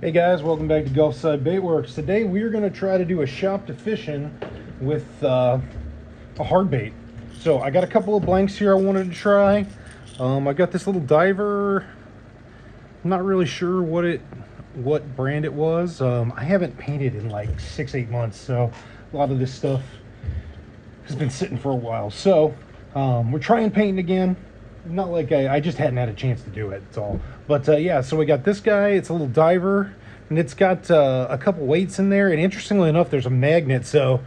Hey guys, welcome back to Gulfside Baitworks. Today we are going to try to do a shop to fishing with a hard bait. So I got a couple of blanks here I wanted to try. I got this little diver. I'm not really sure what brand it was. I haven't painted in like 6-8 months, so a lot of this stuff has been sitting for a while. So we're trying painting again. Not like I just hadn't had a chance to do it, that's all. But yeah, so we got this guy. It's a little diver, and it's got a couple weights in there. And interestingly enough, there's a magnet, so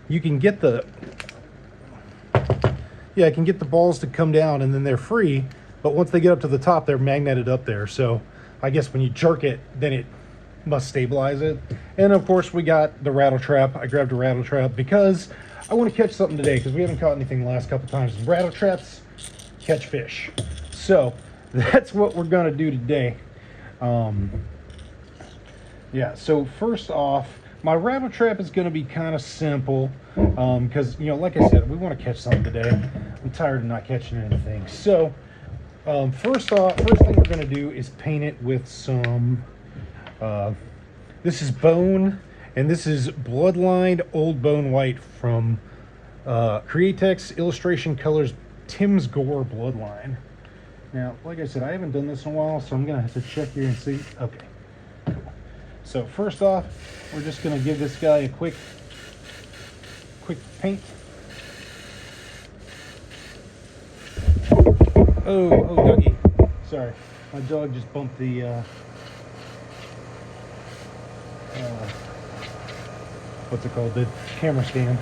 you can get the I can get the balls to come down, and then they're free. But once they get up to the top, they're magneted up there. So I guess when you jerk it, then it must stabilize it. And of course, we got the rattle trap. I grabbed a rattle trap because I want to catch something today because we haven't caught anything the last couple times. Rattle traps catch fish, so that's what we're gonna do today. Yeah, so first off, my rattle trap is gonna be kind of simple because like I said, we want to catch something today. I'm tired of not catching anything. So first thing we're gonna do is paint it with some this is bone, and this is bloodlined old bone white from Createx Illustration Colors Tim's Gore Bloodline. Now, like I said, I haven't done this in a while, so I'm gonna have to check here and see. Okay, cool. So first off, we're just gonna give this guy a quick paint. Oh, Dougie, sorry, my dog just bumped the what's it called, the camera stand.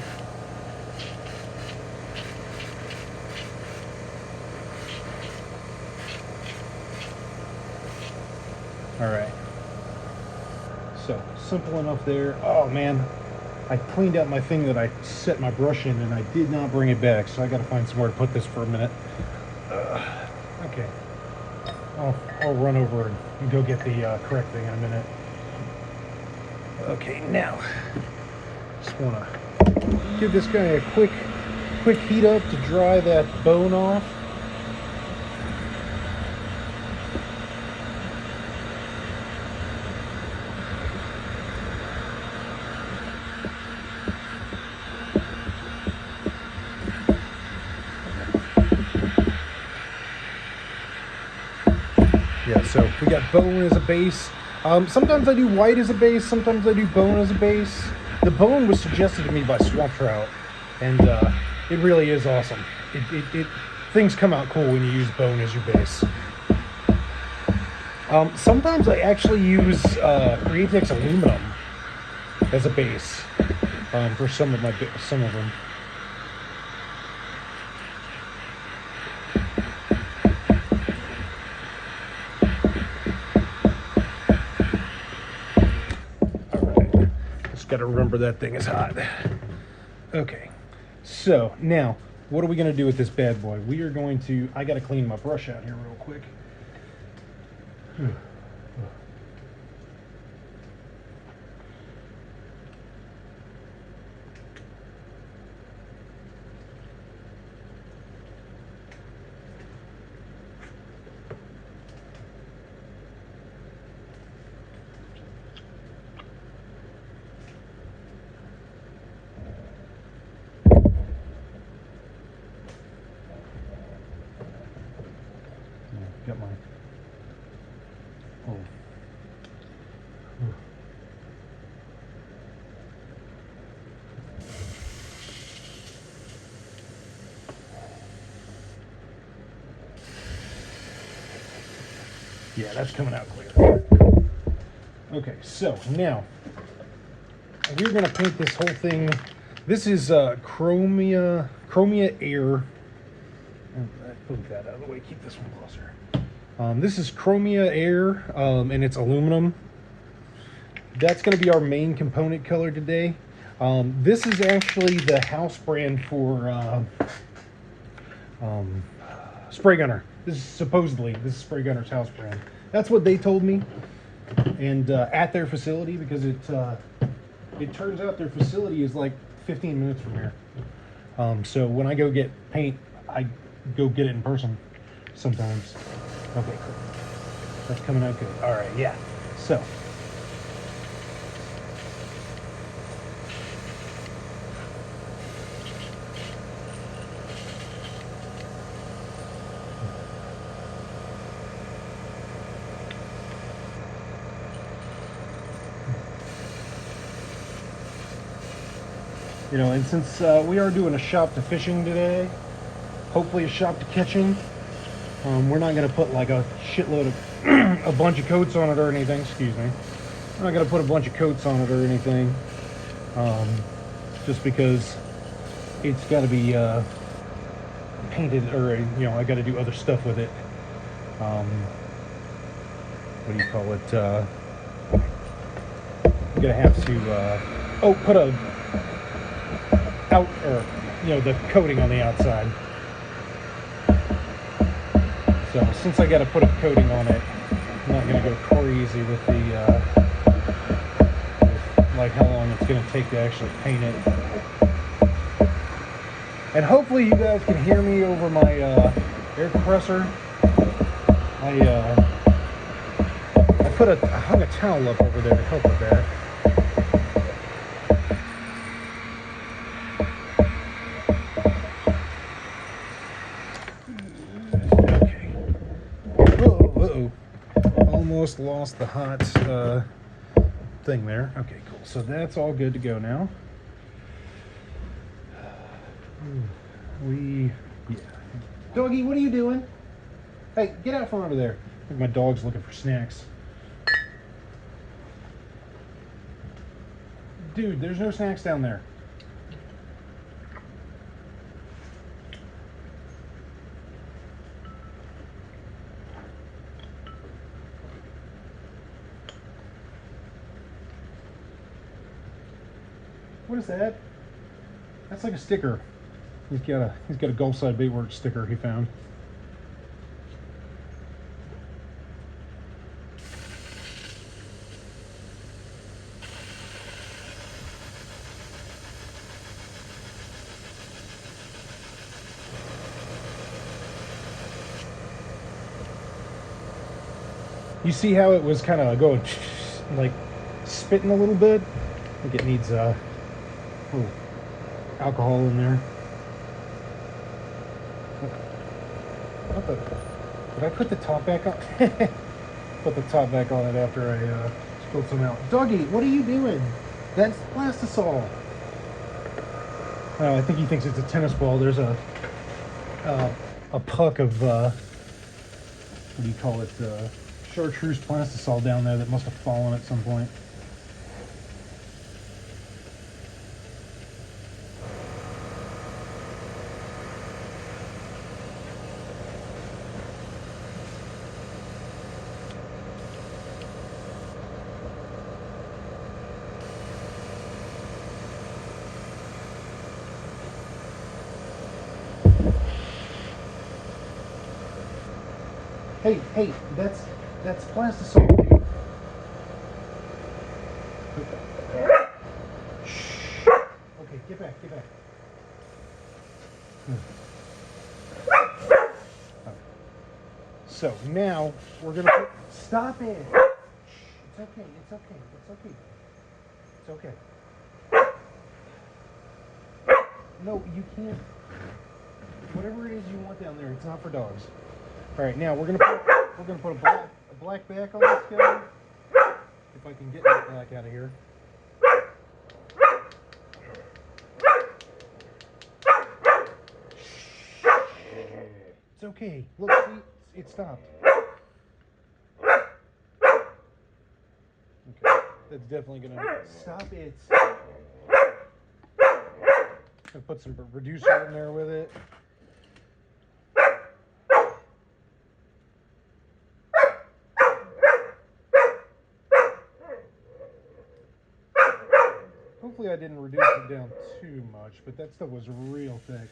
All right, so simple enough there. Oh man, I cleaned out my thing that I set my brush in, and I did not bring it back, so I got to find somewhere to put this for a minute. Okay, I'll run over and go get the correct thing in a minute. Okay, now just want to give this guy a quick heat up to dry that bone off. Yeah, so we got bone as a base. Sometimes I do white as a base, sometimes I do bone as a base. The bone was suggested to me by Swamp Trout, and it really is awesome. Things come out cool when you use bone as your base. Sometimes I actually use Createx aluminum as a base for some of them. Got to remember that thing is hot. Okay, so now what are we going to do with this bad boy? We are going to, I got to clean my brush out here real quick. Got my yeah, that's coming out clear. Okay, so now we're going to paint this whole thing. This is Chromia Air. Move that out of the way, keep this one closer. This is Chromia Air, and it's aluminum. That's going to be our main component color today. This is actually the house brand for Spray Gunner. This is Spray Gunner's house brand. That's what they told me, and at their facility, because it turns out their facility is like 15 minutes from here. So when I go get paint, I go get it in person sometimes. Okay, cool. That's coming out good. All right, yeah. So You know, and since we are doing a shop to fishing today, hopefully a shop to catching, we're not going to put like a shitload of a bunch of coats on it or anything. Excuse me. We're not going to put a bunch of coats on it or anything, just because it's got to be painted, or you know, I got to do other stuff with it. What do you call it? I'm gonna have to put a the coating on the outside. So since I got to put a coating on it, I'm not gonna go crazy with the like how long it's gonna take to actually paint it. And hopefully you guys can hear me over my air compressor. I hung a towel up over there to help with that. Okay. Uh-oh. Almost lost the hot thing there. Okay, cool. So that's all good to go now. Yeah. Doggy, what are you doing? Hey, get out from under there. I think my dog's looking for snacks. Dude, there's no snacks down there. What is that? That's like a sticker. He's got a Gulfside Baitworks sticker he found. You see how it was kind of going like spitting a little bit? I think it needs alcohol in there. What the? Did I put the top back on? Put the top back on it after I spilled some out. Doggy, what are you doing? That's plastisol. Oh, I think he thinks it's a tennis ball. There's a puck of what do you call it? Chartreuse plastisol down there that must have fallen at some point. Hey, that's plastisol. Shh. Okay, get back. Okay. So now we're gonna stop it. It's okay. No, you can't. Whatever it is you want down there, it's not for dogs. All right, now we're gonna put a black back on this guy. If I can get that black out of here. It's okay. Look, see, it stopped. Okay, that's definitely gonna stop it. Gonna put some reducer in there with it. Hopefully I didn't reduce it down too much, but that stuff was real thick.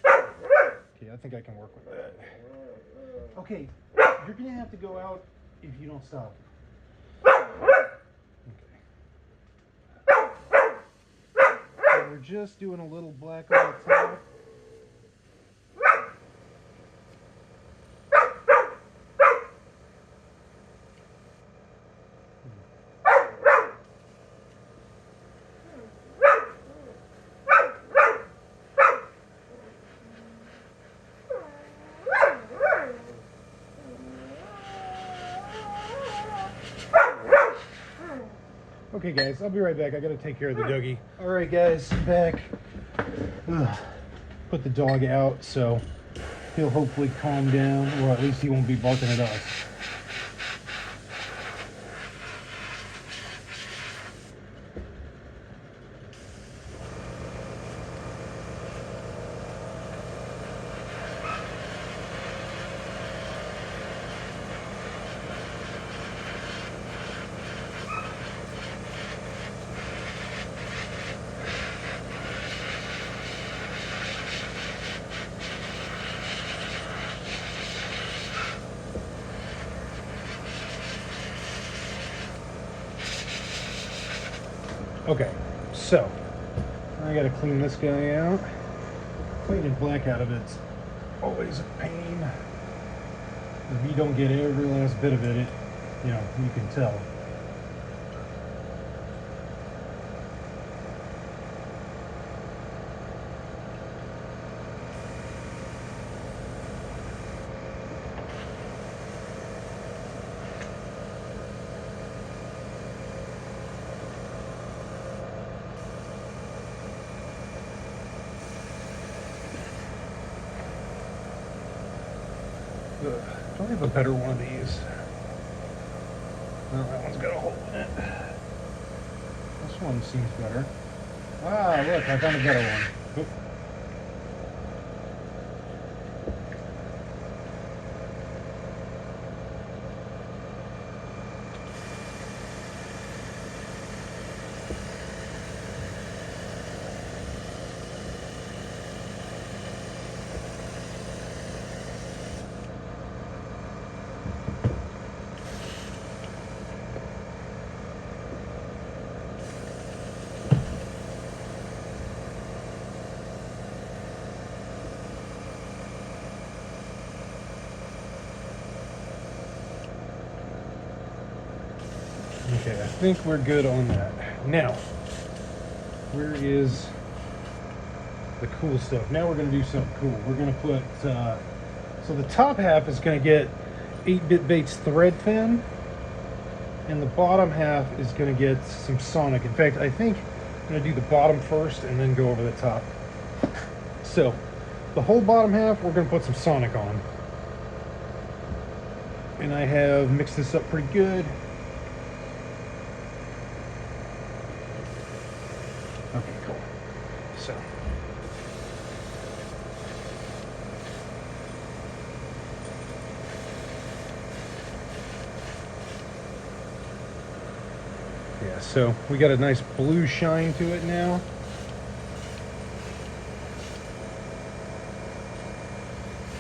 Okay, I think I can work with that. Okay, you're gonna have to go out if you don't stop. Okay. So we're just doing a little black on the top. Okay guys, I'll be right back. I gotta take care of the doggy. All right guys, I'm back. Ugh. Put the dog out so he'll hopefully calm down, or at least he won't be barking at us. Okay, so I gotta clean this guy out. Cleaning black out of it's always a pain. If you don't get every last bit of it, you know, you can tell. Do I have a better one of these? No, that one's got a hole in it. This one seems better. Ah, look, I found a better one. Oop. Okay, I think we're good on that. Now, where is the cool stuff? Now we're going to do something cool. We're going to put, so the top half is going to get 8-Bit Bait's thread fin, and the bottom half is going to get some Sonic. In fact, I think I'm going to do the bottom first and then go over the top. So, the whole bottom half, we're going to put some Sonic on. And I have mixed this up pretty good. Okay, cool. So. Yeah, so we got a nice blue shine to it now.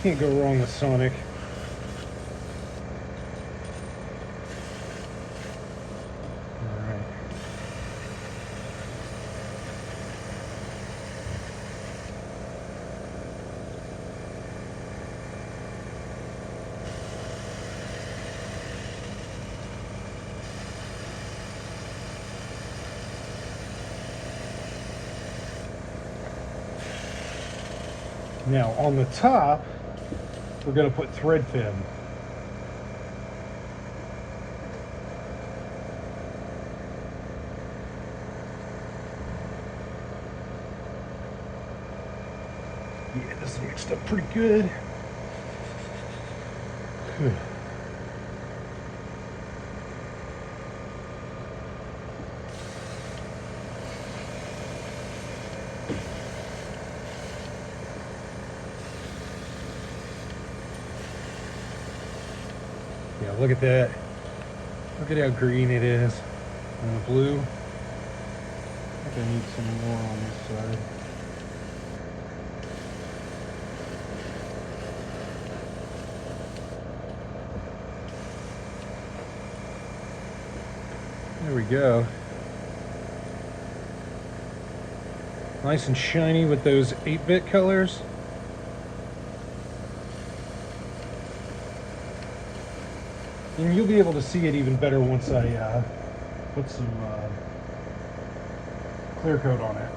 Can't go wrong with Sonic. Now on the top, we're going to put thread fin. Yeah, this is mixed up pretty good. Yeah, look at that. Look at how green it is. And the blue. I think I need some more on this side. There we go. Nice and shiny with those 8-bit colors. And you'll be able to see it even better once I put some clear coat on it.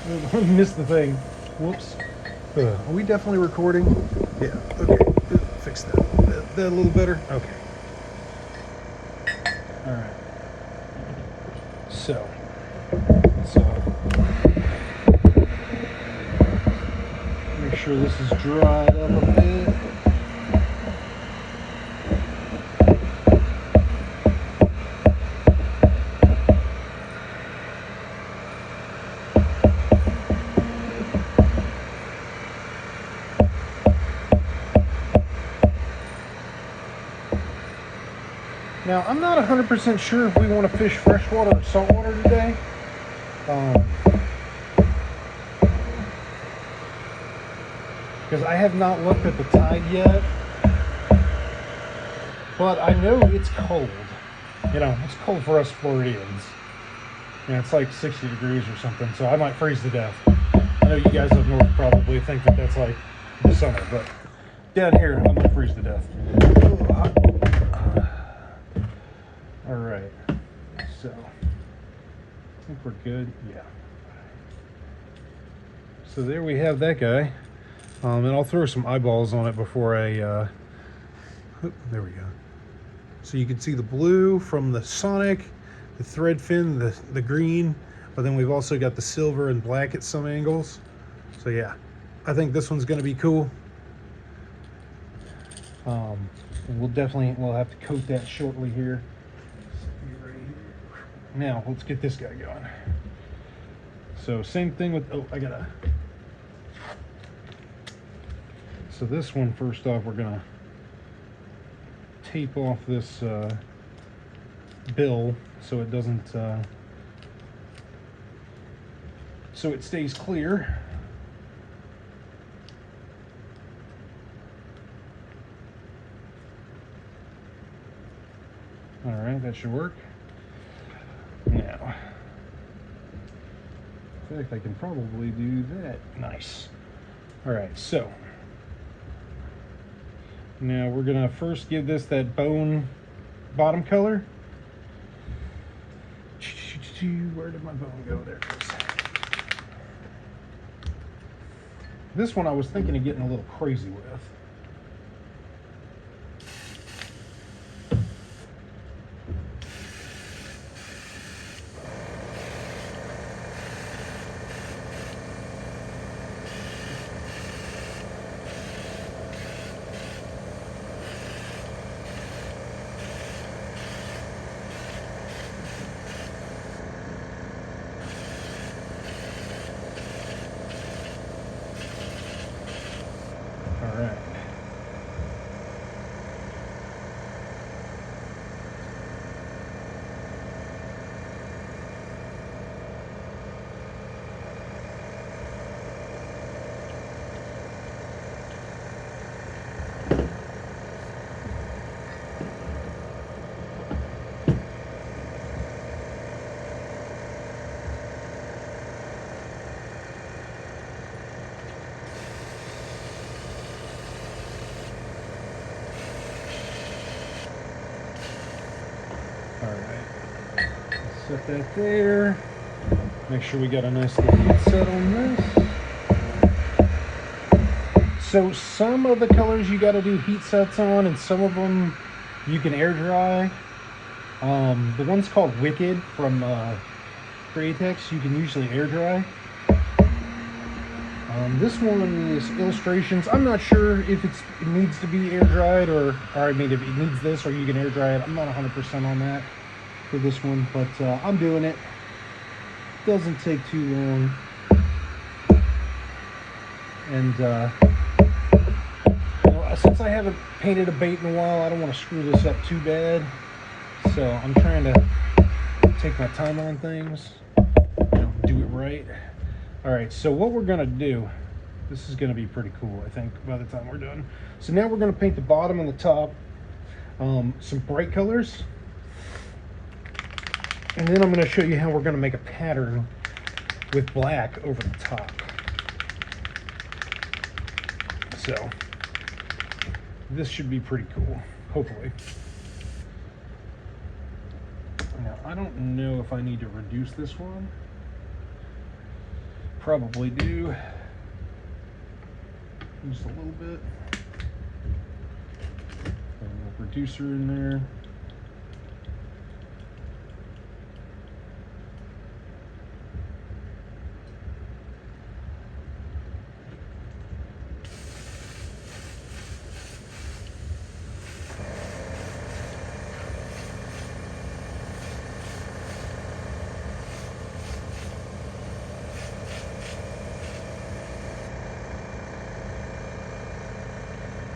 I missed the thing. Whoops. Are we definitely recording? Yeah. Okay. Fix that. That a little better. Okay. All right. So. Make sure this is dried up a bit. Now, I'm not 100% sure if we want to fish freshwater or saltwater today. Because I have not looked at the tide yet. But I know it's cold. You know, it's cold for us Floridians. You know, it's like 60 degrees or something, so I might freeze to death. I know you guys up north probably think that that's like the summer, but down here, I might freeze to death. All right, so I think we're good. Yeah. So there we have that guy, and I'll throw some eyeballs on it before I. There we go. So you can see the blue from the Sonic, the thread fin, the green, but then we've also got the silver and black at some angles. So yeah, I think this one's going to be cool. We'll have to coat that shortly here. Now let's get this guy going. So same thing with, so this one, first off, we're gonna tape off this bill so it doesn't, so it stays clear. All right, that should work. Now, in fact, I can probably do that. Nice. All right, so now we're gonna first give this that bone bottom color. Where did my bone go? There it is. This one I was thinking of getting a little crazy with. Alright. Set that there. Make sure we got a nice little heat set on this. So some of the colors you got to do heat sets on, and some of them you can air dry. The one's called Wicked from Createx, you can usually air dry. This one is Illustrations. I'm not sure if it needs to be air dried, or I mean if it needs this, or you can air dry it. I'm not 100% on that for this one, but I'm doing it. Doesn't take too long, and you know, since I haven't painted a bait in a while, I don't want to screw this up too bad, so I'm trying to take my time on things, you know, do it right. All right, so what we're gonna do, this is gonna be pretty cool, I think, by the time we're done. So now we're gonna paint the bottom and the top some bright colors. And then I'm going to show you how we're going to make a pattern with black over the top. So this should be pretty cool, hopefully. Now, I don't know if I need to reduce this one. probably do just a little bit. A little reducer in there.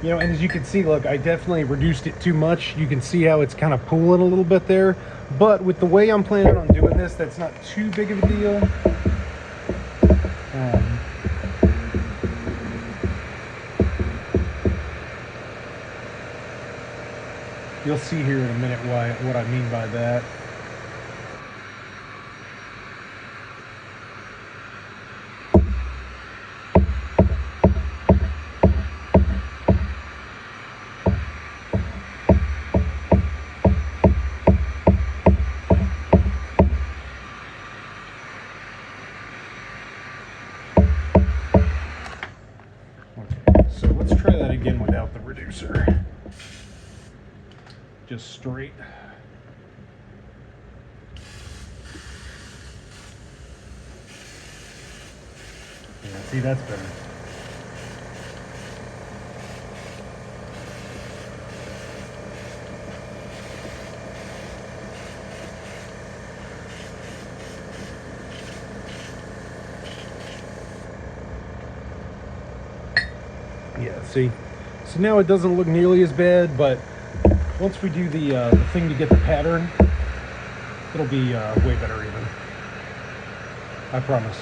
You know, and as you can see, look, I definitely reduced it too much. You can see how it's kind of pooling a little bit there. But with the way I'm planning on doing this, that's not too big of a deal. You'll see here in a minute what I mean by that. So let's try that again without the reducer. Just straight. Yeah, see, that's better. Yeah, see, so now it doesn't look nearly as bad, but once we do the thing to get the pattern, it'll be way better even. I promise.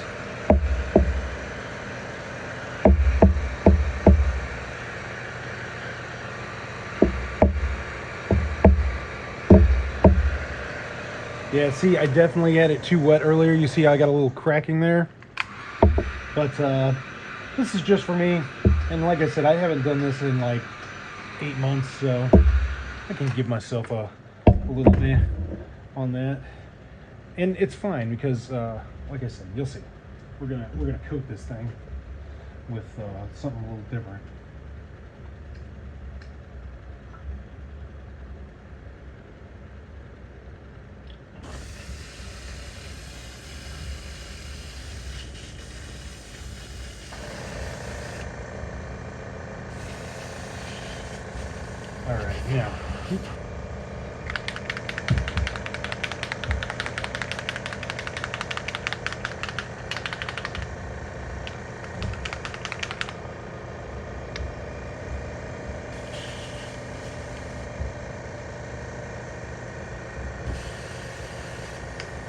Yeah, see, I definitely had it too wet earlier. You see I got a little cracking there. But this is just for me. And like I said, I haven't done this in like 8 months, so I can give myself a little bit on that. And it's fine because, like I said, you'll see. We're gonna coat this thing with something a little different. All right, now.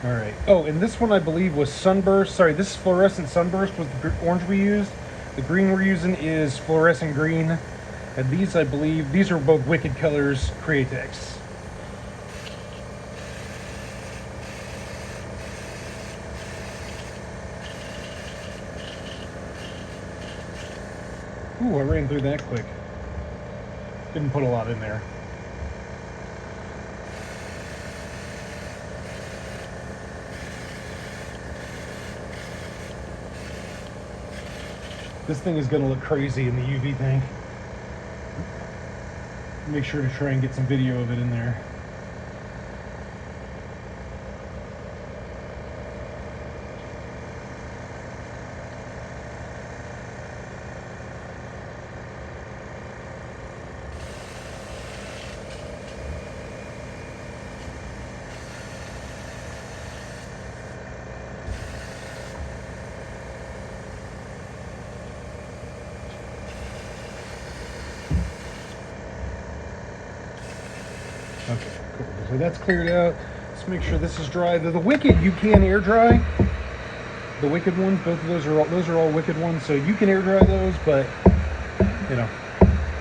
All right. Oh, and this one I believe was Sunburst. Sorry, this is Fluorescent Sunburst was the orange we used. The green we're using is Fluorescent Green. And these, I believe, these are both Wicked Colors Createx. Ooh, I ran through that quick. Didn't put a lot in there. This thing is going to look crazy in the UV tank. Make sure to try and get some video of it in there. Okay, cool. So that's cleared out. Let's make sure this is dry. The Wicked you can air dry. The Wicked ones, both of those are all Wicked ones, so you can air dry those, but you know,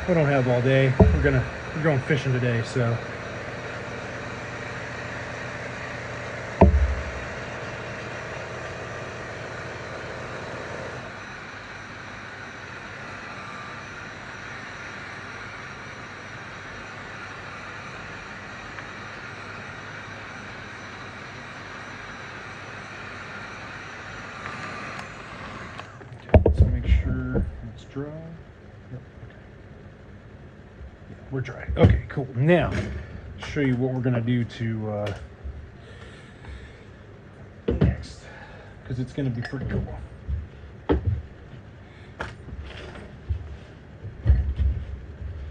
we don't have all day. We're going fishing today, so. we're dry. Okay, cool. Now, show you what we're gonna do to next, because it's gonna be pretty cool.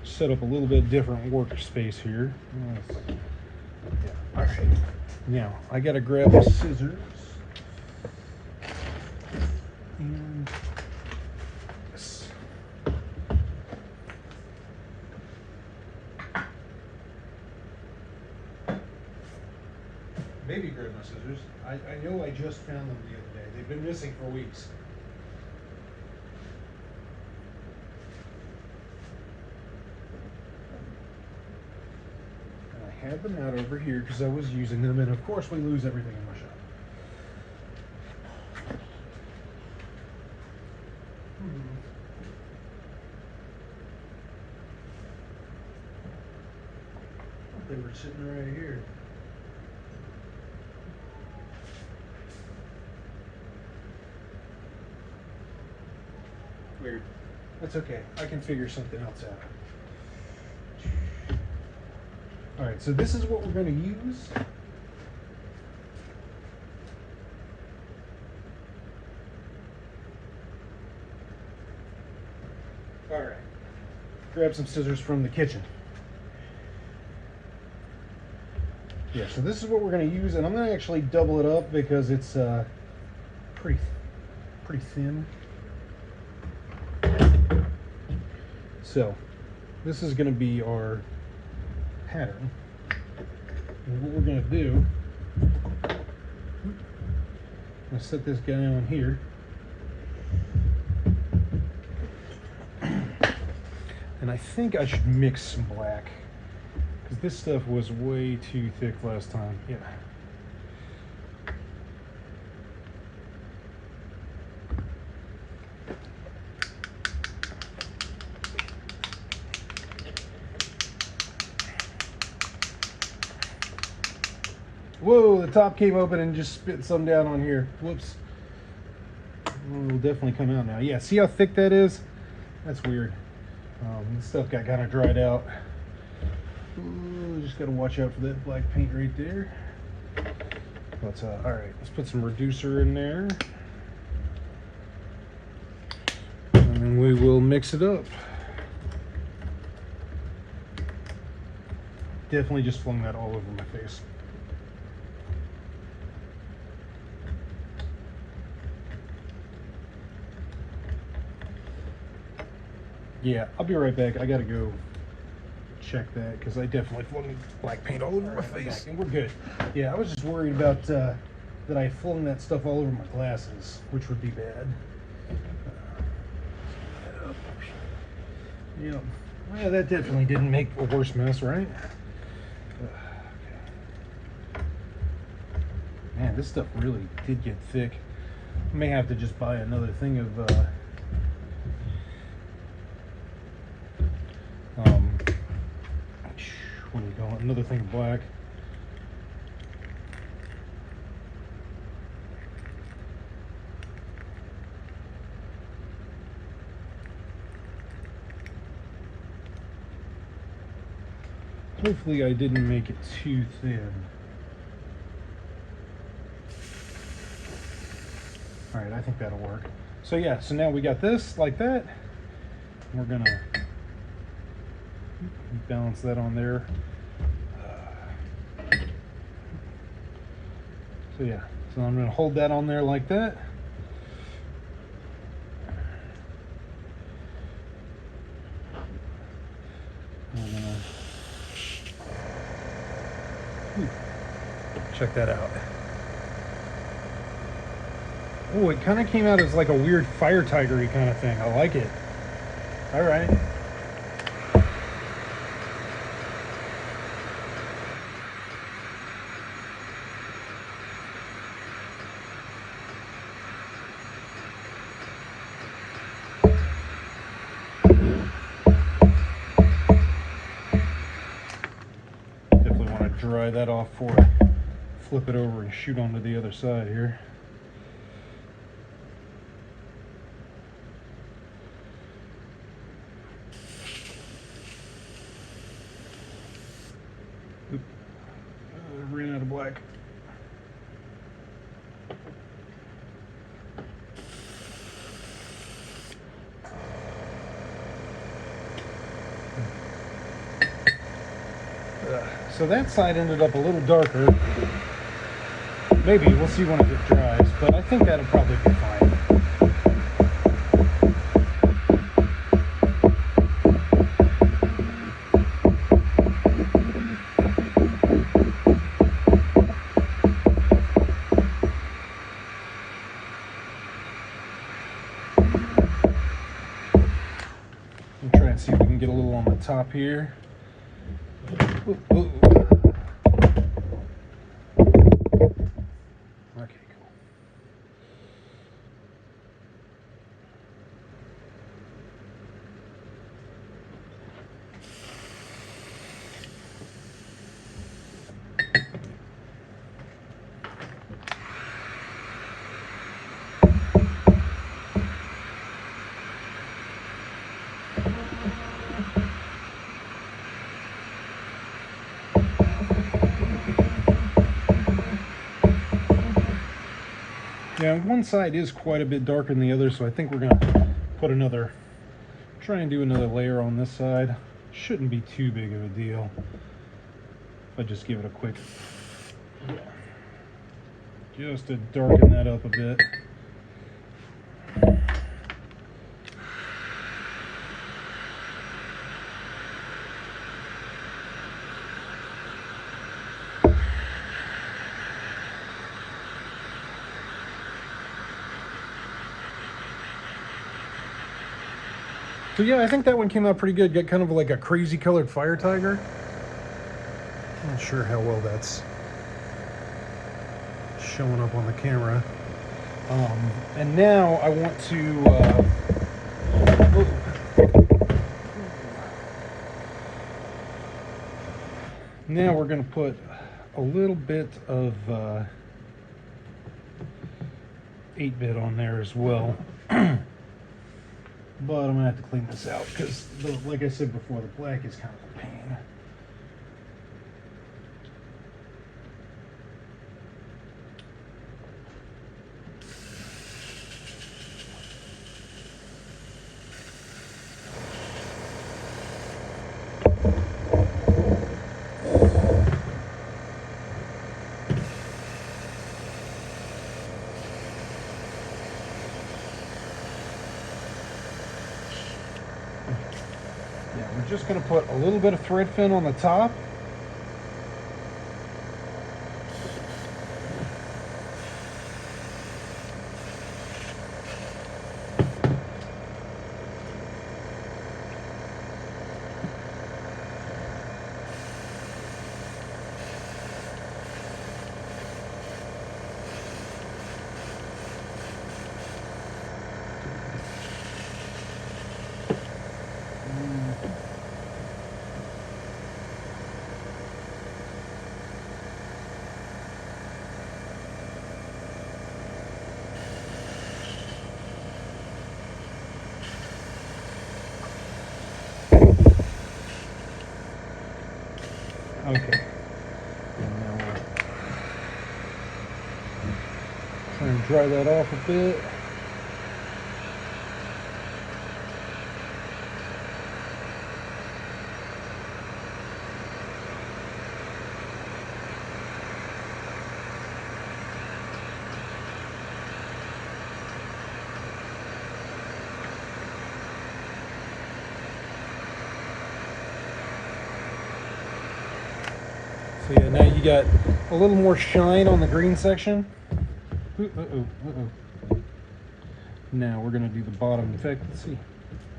Set up a little bit different workspace here. Yeah. All right. Now I gotta grab the scissors and this. Maybe grab my scissors. I know I just found them the other day. They've been missing for weeks. I had them out over here because I was using them, and of course we lose everything in my shop. They were sitting right here. Weird. That's okay. I can figure something else out. All right, so this is what we're going to use. All right. Grab some scissors from the kitchen. Yeah, so this is what we're going to use, and I'm going to actually double it up because it's pretty thin. So this is going to be our pattern. And what we're going to do, I'm going to set this guy on here. And I think I should mix some black, because this stuff was way too thick last time. Yeah. Whoa, the top came open and just spit some down on here. Whoops. It'll definitely come out now. Yeah, see how thick that is? That's weird. This stuff got kind of dried out. Ooh, just got to watch out for that black paint right there. But all right, let's put some reducer in there, and then we will mix it up. Definitely just flung that all over my face. Yeah, I'll be right back. I gotta go check that because I definitely flung black paint all over my face, and we're good. Yeah, I was just worried about that I flung that stuff all over my glasses, which would be bad. Yeah, well, that definitely didn't make a worse mess, right? Man, this stuff really did get thick. I may have to just buy another thing of what do you call it? Another thing of black. Hopefully I didn't make it too thin. All right, I think that'll work. So yeah, so now we got this like that. We're gonna balance that on there. So yeah, so I'm gonna hold that on there like that. I'm gonna check that out. Oh, it kind of came out as like a weird fire tigery kind of thing. I like it. All right. Definitely want to dry that off before I flip it over and shoot onto the other side here. So that side ended up a little darker. Maybe, we'll see when it dries, but I think that'll probably be fine. Try and see if we can get a little on the top here. Ooh, ooh. Okay, cool. Yeah, one side is quite a bit darker than the other, so I think we're going to put try and do another layer on this side. Shouldn't be too big of a deal if I just give it a quick, just to darken that up a bit. So yeah, I think that one came out pretty good. Got kind of like a crazy colored fire tiger. Not sure how well that's showing up on the camera. And now I want to now we're going to put a little bit of 8-bit on there as well. But I'm going to have to clean this out because, like I said before, the black is kind of a pain. Yeah, we're just going to put a little bit of thread fin on the top. Okay. And now we'll try and dry that off a bit. So yeah, now you got a little more shine on the green section. Now we're gonna do the bottom. In fact, let's see.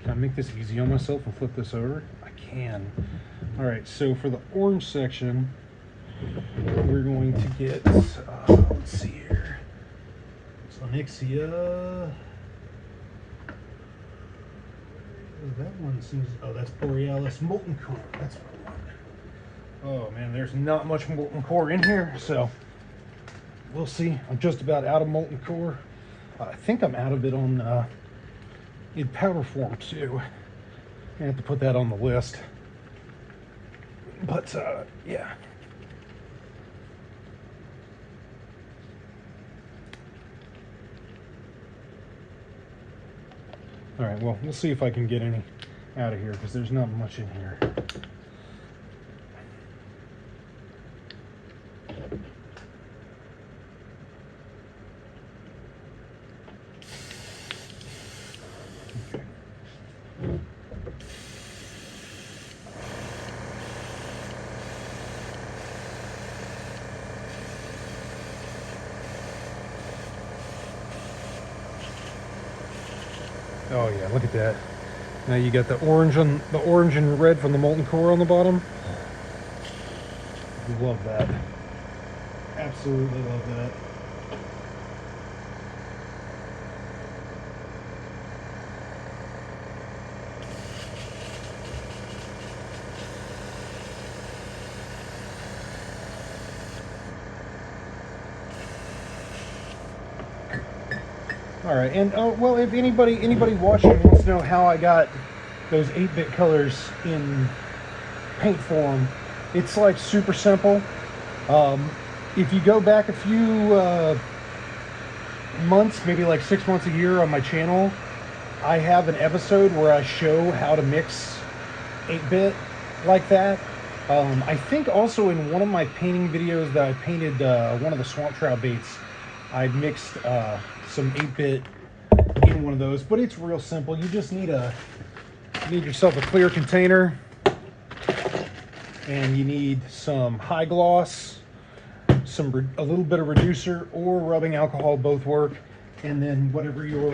Can I make this easy on myself and flip this over? I can. All right, so for the orange section, we're going to get, let's see here. It's Onyxia. That one seems, oh, that's Borealis Molten Core. That's what I want. Oh man, there's not much molten core in here, so we'll see. I'm just about out of molten core. I think I'm out of it on in powder form too. I have to put that on the list. But yeah. All right, well, we'll see if I can get any out of here because there's not much in here. Oh yeah, look at that. Now you got the orange and red from the molten core on the bottom. Love that. Absolutely love that. All right, and well, if anybody watching wants to know how I got those 8-bit colors in paint form, it's like super simple. If you go back a few months, maybe like 6 months, a year on my channel, I have an episode where I show how to mix 8-bit like that. I think also in one of my painting videos that I painted one of the swamp trout baits, I mixed some 8-bit in one of those, but it's real simple. You just need yourself a clear container, and you need some high gloss, a little bit of reducer or rubbing alcohol, both work, and then whatever your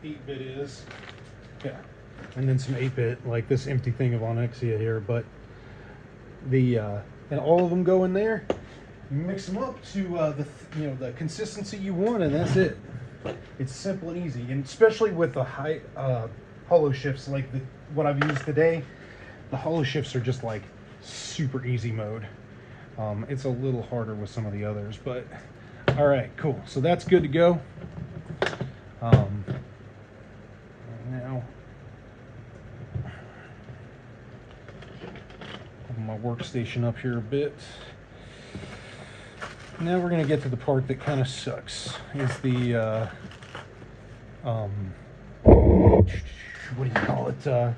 8-bit is. Yeah, and then some 8-bit, like this empty thing of Onyxia here, but and all of them go in there. Mix them up to the consistency you want, and that's it. It's simple and easy, and especially with the high hollow shifts like what I've used today. The hollow shifts are just like super easy mode. It's a little harder with some of the others, but all right, cool. So that's good to go. Now, open my workstation up here a bit. Now we're going to get to the part that kind of sucks. Is the what do you call it?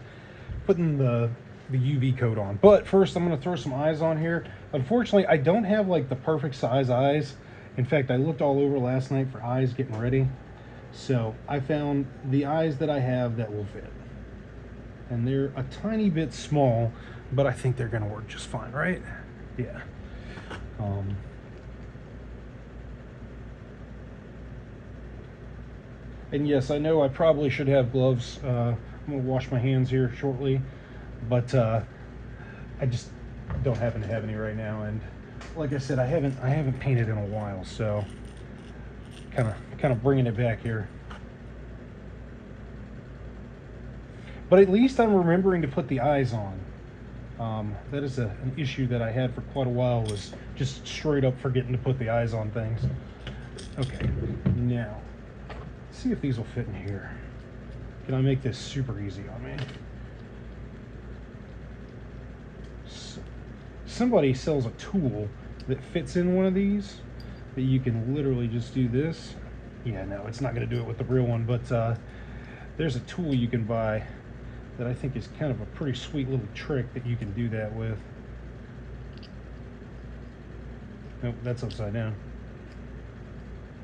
Putting the UV coat on. But first, I'm going to throw some eyes on here. Unfortunately, I don't have like the perfect size eyes. In fact, I looked all over last night for eyes getting ready. So I found the eyes that I have that will fit. And they're a tiny bit small, but I think they're going to work just fine, right? Yeah. And yes, I know I probably should have gloves. I'm going to wash my hands here shortly, but I just don't happen to have any right now. And like I said, I haven't painted in a while, so kind of bringing it back here. But at least I'm remembering to put the eyes on. That is an issue that I had for quite a while, was just straight up forgetting to put the eyes on things. Okay, now let's see if these will fit in here. Can I make this super easy on me? Somebody sells a tool that fits in one of these that you can literally just do this. Yeah, no, it's not going to do it with the real one, but there's a tool you can buy that I think is kind of a pretty sweet little trick that you can do that with. Nope, that's upside down.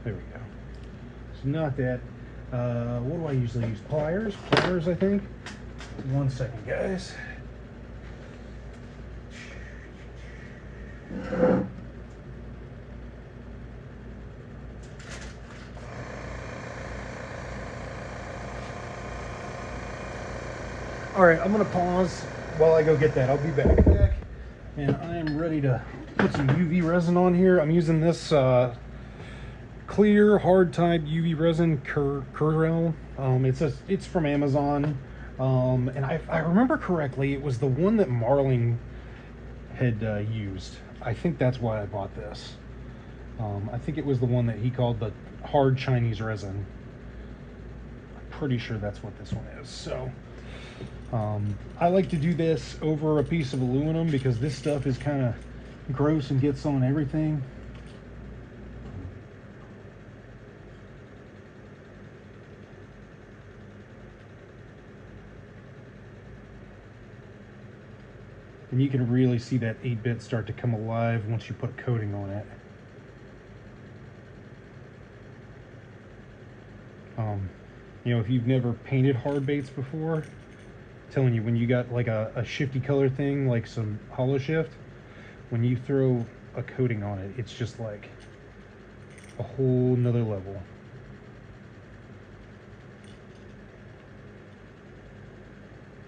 There we go. It's not that. What do I usually use? Pliers? Pliers, I think. 1 second, guys. All right, I'm gonna pause while I go get that. I'll be back. And I am ready to put some UV resin on here. I'm using this clear hard type UV resin, Curel. It's from Amazon, and I remember correctly, it was the one that Marling had used. I think that's why I bought this. I think it was the one that he called the hard Chinese resin. I'm pretty sure that's what this one is. So I like to do this over a piece of aluminum because this stuff is kind of gross and gets on everything. And you can really see that 8-bit start to come alive once you put a coating on it. You know, if you've never painted hard baits before, telling you, when you got like a shifty color thing, like some hollow shift, when you throw a coating on it, it's just like a whole nother level.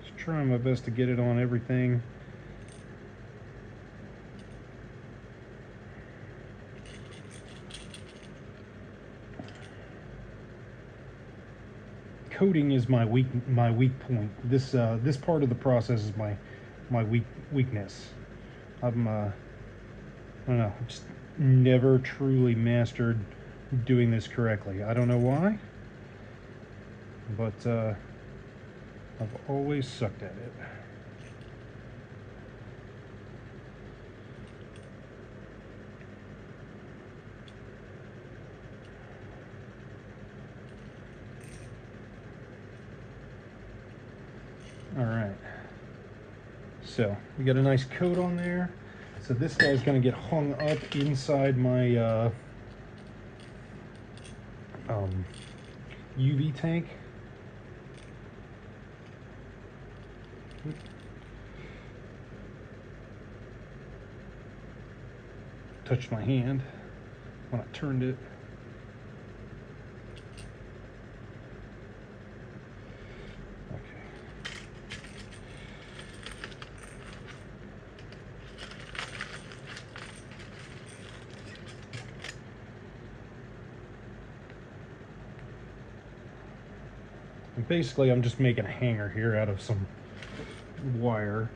Just trying my best to get it on everything. Coating is my weak point. This part of the process is my weakness. I don't know, just never truly mastered doing this correctly. I don't know why, but I've always sucked at it. All right, so we got a nice coat on there. So this guy's going to get hung up inside my UV tank. Touched my hand when I turned it. And basically, I'm just making a hanger here out of some wire.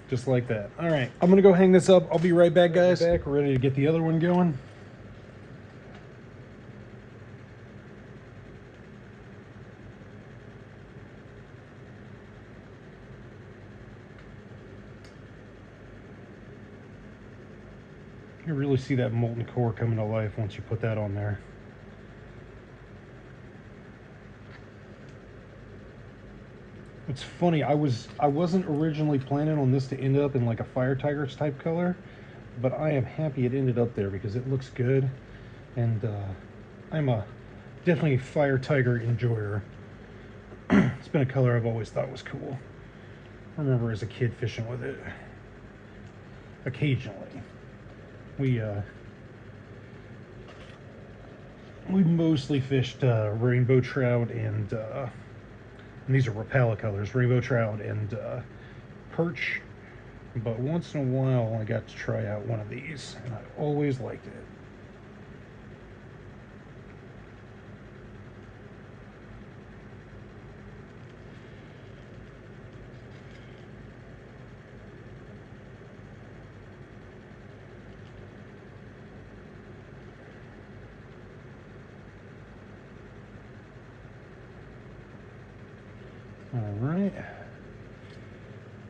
Just like that. All right, I'm gonna go hang this up. I'll be right back, guys. We're ready to get the other one going. You really see that molten core coming to life once you put that on there. It's funny, I wasn't originally planning on this to end up in like a Fire Tigers type color, but I am happy it ended up there because it looks good, and I'm definitely a Fire Tiger enjoyer. It's been a color I've always thought was cool. I remember as a kid fishing with it occasionally. We mostly fished rainbow trout and these are Rapala colors, rainbow trout and perch. But once in a while I got to try out one of these, and I always liked it. All right,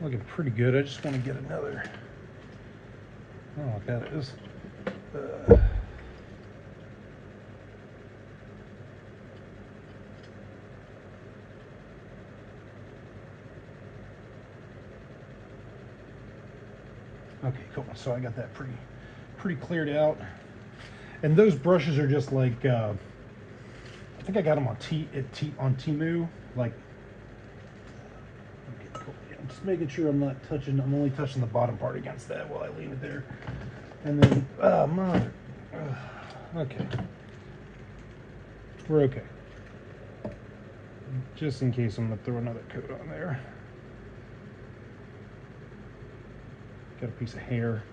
looking pretty good. I just want to get another. I don't know what that is. Okay, cool. So I got that pretty cleared out. And those brushes are just like I think I got them on Temu. Like, okay, cool. Yeah, I'm just making sure I'm not touching. I'm only touching the bottom part against that while I lean it there. And then, mother. Okay, we're okay. Just in case, I'm gonna throw another coat on there. Got a piece of hair.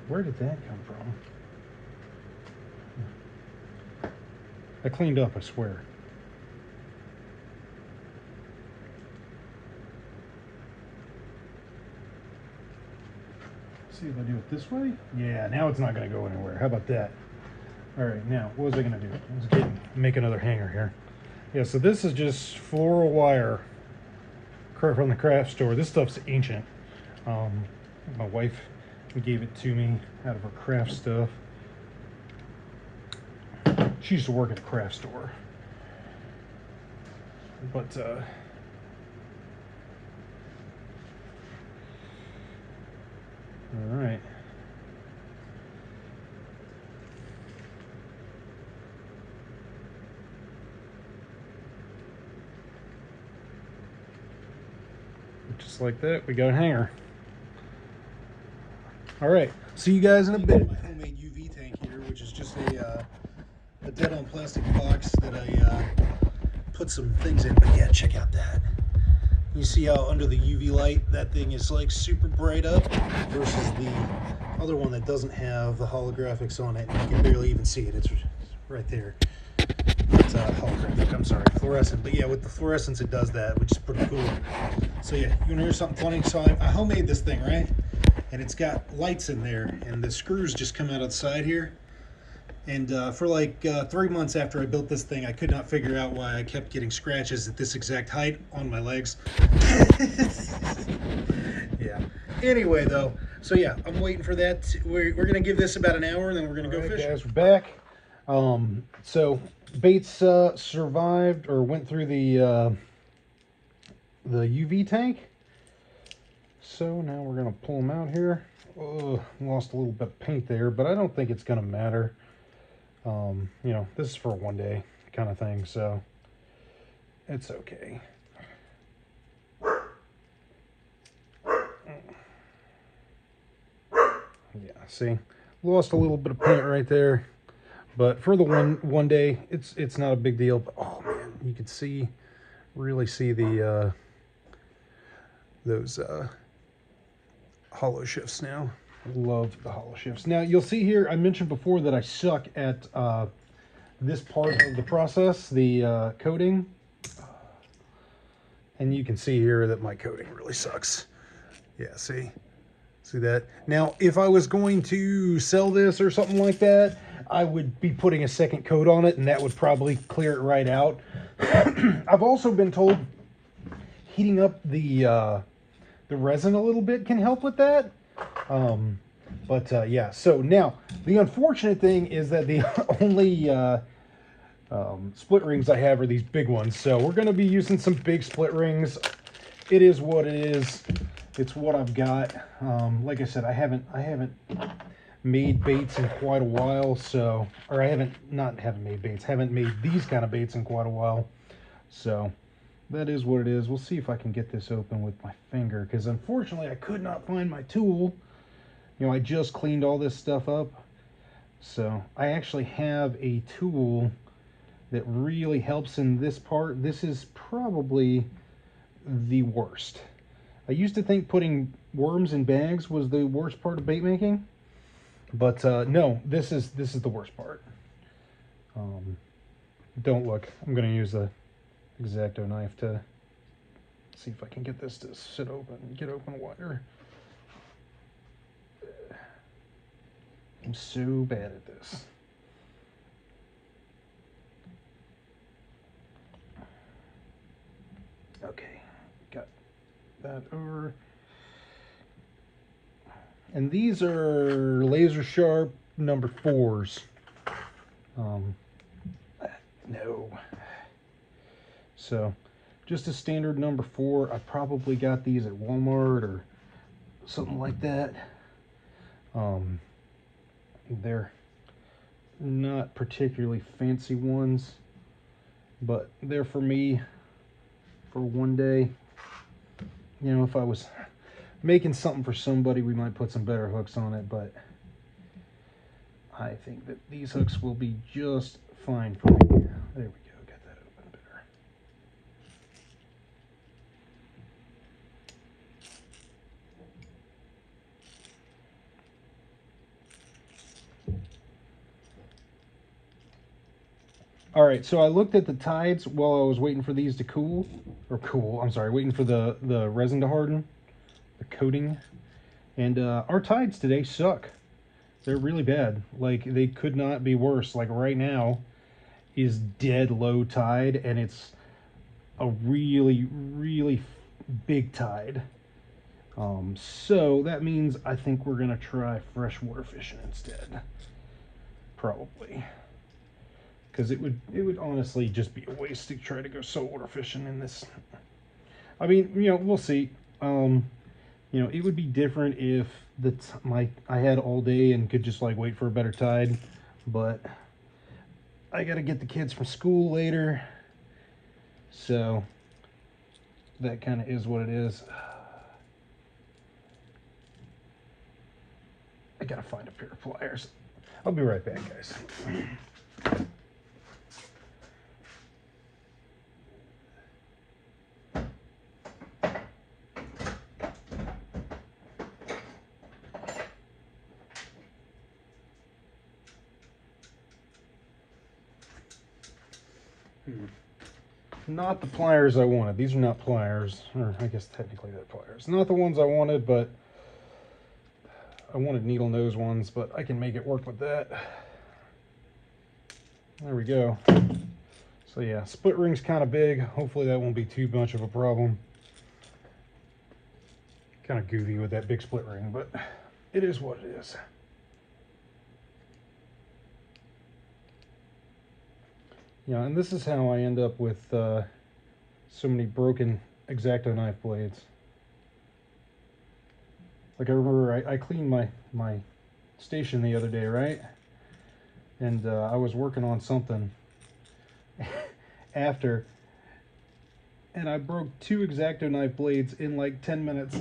Where did that come from? I cleaned up, I swear. Let's see if I do it this way. Yeah, now it's not going to go anywhere. How about that? All right, now what was I going to do? Let's make another hanger here. Yeah, so this is just floral wire from the craft store. This stuff's ancient. My wife gave it to me out of her craft stuff. She used to work at a craft store. But All right. Just like that, we got a hanger. All right, see you guys in a bit. My homemade UV tank here, which is just a dead-on plastic box that I put some things in. But yeah, check out that. You see how under the UV light that thing is like super bright up versus the other one that doesn't have the holographics on it. You can barely even see it. It's right there. It's holographic, I'm sorry, fluorescent. But yeah, with the fluorescence it does that, which is pretty cool. So yeah, you wanna hear something funny? So I homemade this thing, right? And it's got lights in there, and the screws just come out of the side here. And for like 3 months after I built this thing, I could not figure out why I kept getting scratches at this exact height on my legs. Yeah. Anyway, though, so yeah, I'm waiting for that. We're gonna give this about an hour, and then we're gonna go fishing. Guys, we're back. So baits survived or went through the UV tank. So now we're gonna pull them out here. Oh, lost a little bit of paint there, but I don't think it's gonna matter. You know, this is for a one day kind of thing, so it's okay. Yeah, see, lost a little bit of paint right there, but for the one day, it's not a big deal. But oh man, you can see, really see the those hollow shifts now. Love the hollow shifts. Now you'll see here, I mentioned before that I suck at this part of the process, the coating, and you can see here that my coating really sucks. Yeah, see that? Now if I was going to sell this or something like that, I would be putting a second coat on it, and that would probably clear it right out. I've also been told heating up the resin a little bit can help with that. Yeah, so now the unfortunate thing is that the only split rings I have are these big ones, so we're going to be using some big split rings. It is what it is. It's what I've got. Like I said, I haven't made baits in quite a while, so, or I haven't made baits, haven't made these kind of baits in quite a while, so that is what it is. We'll see if I can get this open with my finger, because unfortunately I could not find my tool. You know, I just cleaned all this stuff up, so I actually have a tool that really helps in this part. This is probably the worst. I used to think putting worms in bags was the worst part of bait making, but no, this is the worst part. Don't look. I'm going to use the X-Acto knife to see if I can get this to sit open, get open wider. I'm so bad at this. Okay, got that over. And these are laser sharp number 4s. No. So, just a standard number 4. I probably got these at Walmart or something like that. They're not particularly fancy ones, but they're for me for one day. You know, if I was making something for somebody, we might put some better hooks on it, but I think that these hooks will be just fine for me. There we go, got that open better. All right, so I looked at the tides while I was waiting for these to cool, I'm sorry, waiting for the resin to harden, the coating, and our tides today suck. They're really bad. Like, they could not be worse. Like, right now is dead low tide, and it's a really, really big tide. So that means I think we're gonna try freshwater fishing instead, probably. Because it would honestly just be a waste to try to go saltwater fishing in this. I mean, you know, we'll see. You know, it would be different if I had all day and could just like wait for a better tide, but I gotta get the kids from school later, so that kind of is what it is. I gotta find a pair of pliers. I'll be right back, guys. Not the pliers I wanted. These are not pliers, or I guess technically they're pliers. Not the ones I wanted, but I wanted needle nose ones, but I can make it work with that. There we go. So yeah, split ring's kind of big. Hopefully that won't be too much of a problem. Kind of goofy with that big split ring, but it is what it is. Yeah, and this is how I end up with so many broken X-Acto knife blades. Like I remember I cleaned my station the other day, right? And I was working on something after, and I broke 2 X-Acto knife blades in like 10 minutes.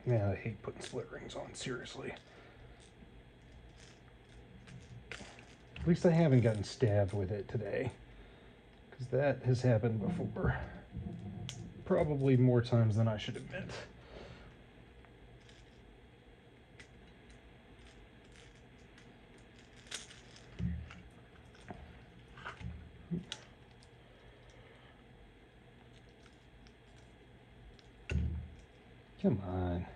Man, I hate putting split rings on, seriously. At least I haven't gotten stabbed with it today, because that has happened before. Probably more times than I should admit. Come on.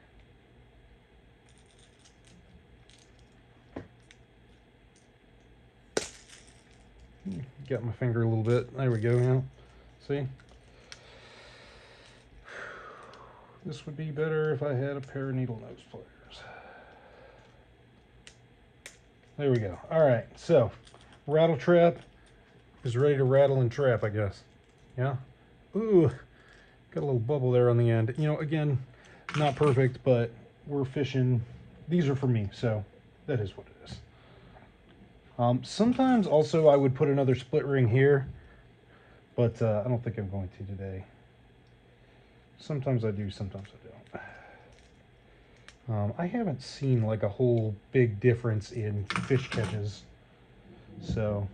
Got my finger a little bit. There we go now. See? This would be better if I had a pair of needle nose pliers. There we go. Alright, so rattle trap is ready to rattle and trap, I guess. Yeah? Ooh, got a little bubble there on the end. You know, again, not perfect, but we're fishing. These are for me, so that is what it is. Sometimes also I would put another split ring here, but I don't think I'm going to today. Sometimes I do, sometimes I don't. I haven't seen like a whole big difference in fish catches, so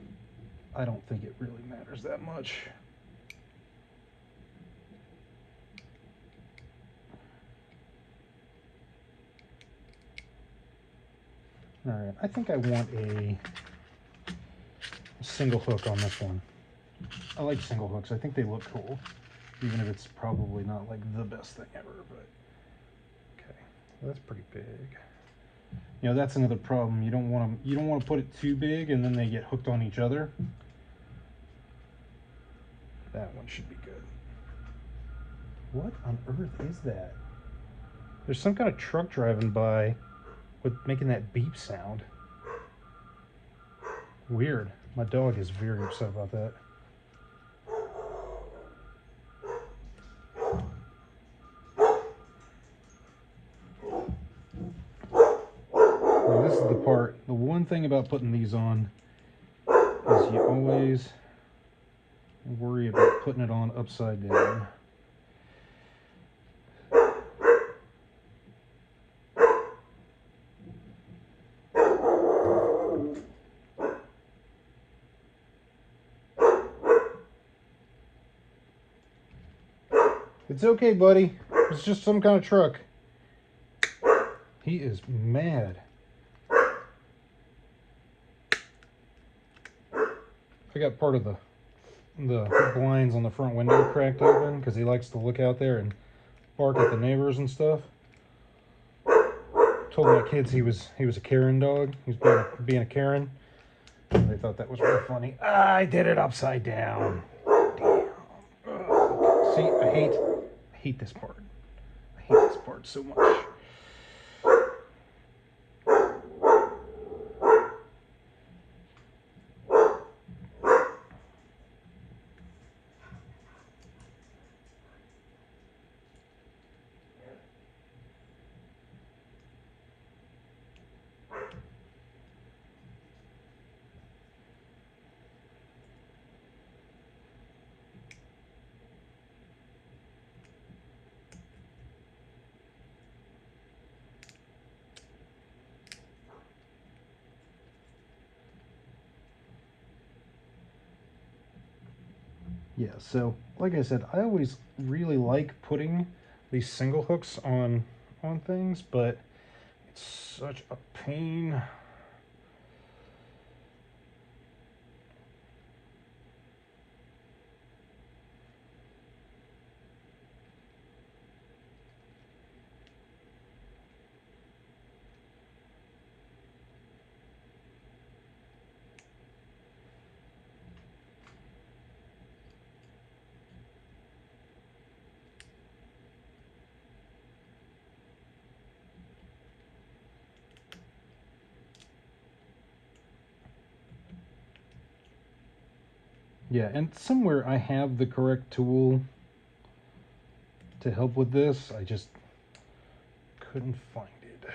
I don't think it really matters that much. All right, I think I want a single hook on this one. I like single hooks. I think they look cool, even if it's probably not like the best thing ever, but okay. Well, that's pretty big. You know, that's another problem. You don't want to put it too big and then they get hooked on each other. That one should be good. What on earth is that? There's some kind of truck driving by with making that beep sound. Weird. My dog is very upset about that. Now this is the part, the one thing about putting these on is you always worry about putting it on upside down. It's okay, buddy. It's just some kind of truck. He is mad. I got part of the blinds on the front window cracked open because he likes to look out there and bark at the neighbors and stuff. Told my kids he was a Karen dog. He was being a Karen. They thought that was really funny. I did it upside down. Damn. Ugh. See, I hate this part. I hate this part so much. Yeah, so like I said, I always really like putting these single hooks on things, but it's such a pain. Yeah, and somewhere I have the correct tool to help with this. I just couldn't find it.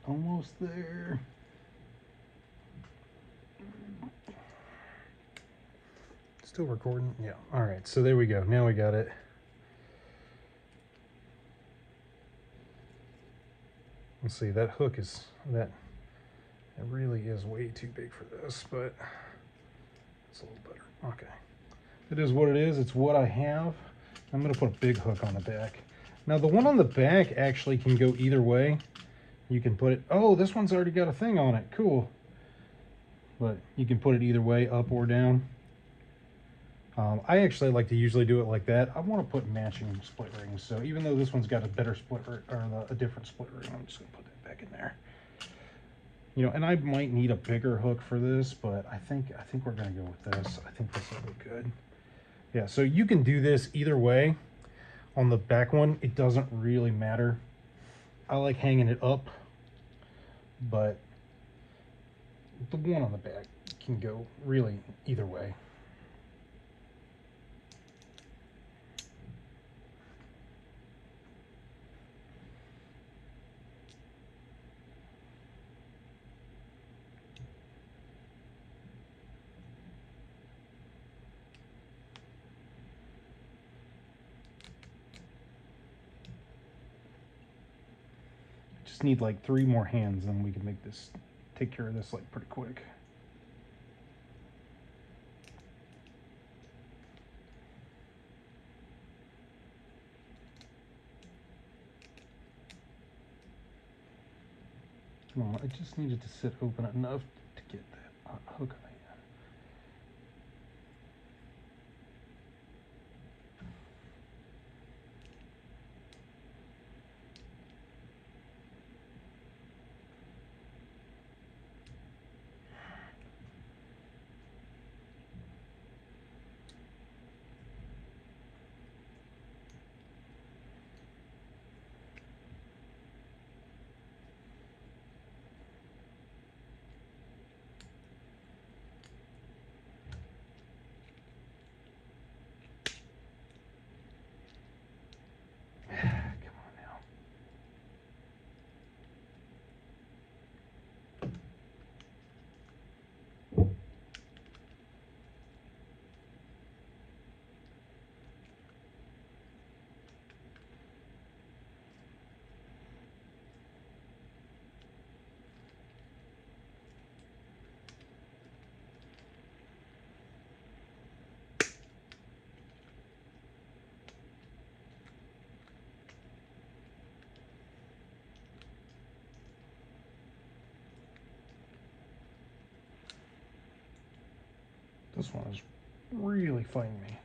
Almost there. Still recording? Yeah. All right, so there we go. Now we got it. Let's see, that hook is, it really is way too big for this, but it's a little better. Okay. It is what it is. It's what I have. I'm going to put a big hook on the back. Now, the one on the back actually can go either way. You can put it, oh, this one's already got a thing on it. Cool. But you can put it either way, up or down. I actually like to usually do it like that. I want to put matching split rings. So even though this one's got a better split ring, or a different split ring, I'm just going to put that back in there. You know, and I might need a bigger hook for this, but I think we're going to go with this. I think this will look good. Yeah, so you can do this either way. On the back one, it doesn't really matter. I like hanging it up, but the one on the back can go really either way. Just need like 3 more hands, and we can make this, take care of this like pretty quick. Come on, I just needed to sit open enough to get that hook on. This one is really fighting me.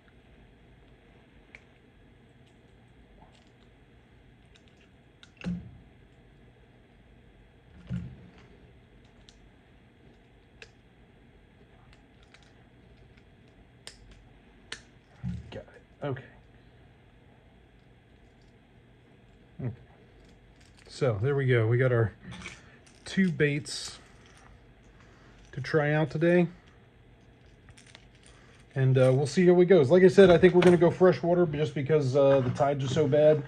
Got it. Okay. Okay. So there we go. We got our 2 baits to try out today. And we'll see how it goes. Like I said, I think we're going to go freshwater just because the tides are so bad.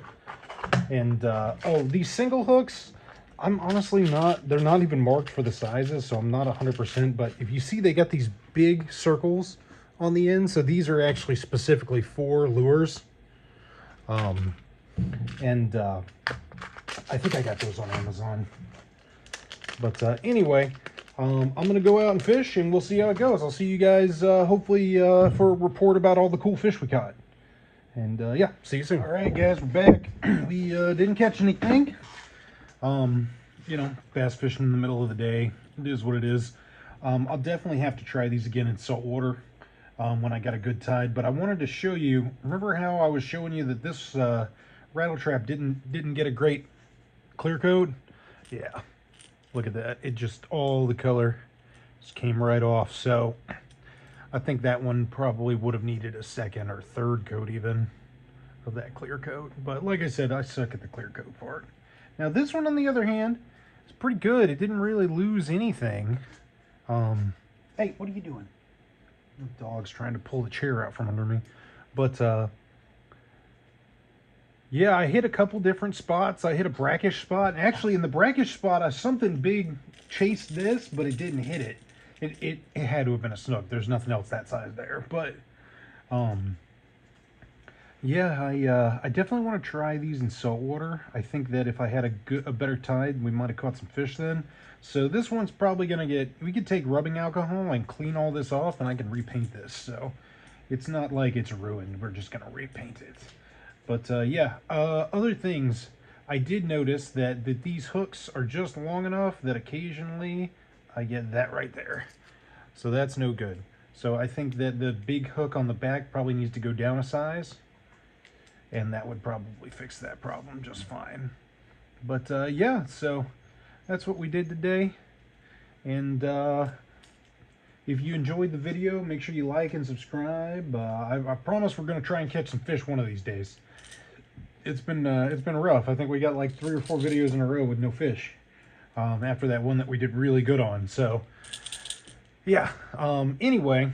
And, oh, these single hooks, I'm honestly not, they're not even marked for the sizes, so I'm not 100%. But if you see, they got these big circles on the end. So these are actually specifically for lures. I think I got those on Amazon. But anyway, I'm going to go out and fish, and we'll see how it goes. I'll see you guys hopefully for a report about all the cool fish we caught. And yeah, see you soon. All right, guys, we're back. We didn't catch anything. You know, bass fishing in the middle of the day. It is what it is. I'll definitely have to try these again in salt water when I got a good tide. But I wanted to show you, remember how I was showing you that this rattle trap didn't get a great clear coat? Yeah. Look at that. It just, all the color just came right off. So I think that one probably would have needed a second or third coat even of that clear coat. But like I said, I suck at the clear coat part. Now this one, on the other hand, is pretty good. It didn't really lose anything. Hey, what are you doing? The dog's trying to pull the chair out from under me. But yeah, I hit a couple different spots. I hit a brackish spot. Actually, in the brackish spot, something big chased this, but it didn't hit it. It had to have been a snook. There's nothing else that size there. But, yeah, I definitely want to try these in saltwater. I think that if I had a better tide, we might have caught some fish then. So this one's probably going to get... We could take rubbing alcohol and clean all this off, and I can repaint this. So it's not like it's ruined. We're just going to repaint it. But yeah, other things, I did notice that these hooks are just long enough that occasionally I get that right there. So that's no good. So I think that the big hook on the back probably needs to go down a size. And that would probably fix that problem just fine. But yeah, so that's what we did today. And if you enjoyed the video, make sure you like and subscribe. I promise we're going to try and catch some fish one of these days. It's been rough. I think we got like 3 or 4 videos in a row with no fish after that one that we did really good on. So yeah, anyway,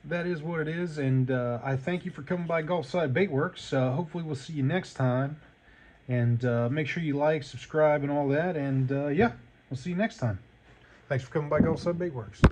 that is what it is. And I thank you for coming by Gulfside Baitworks. Hopefully we'll see you next time. And make sure you like, subscribe, and all that. And yeah, we'll see you next time. Thanks for coming by Gulfside Baitworks.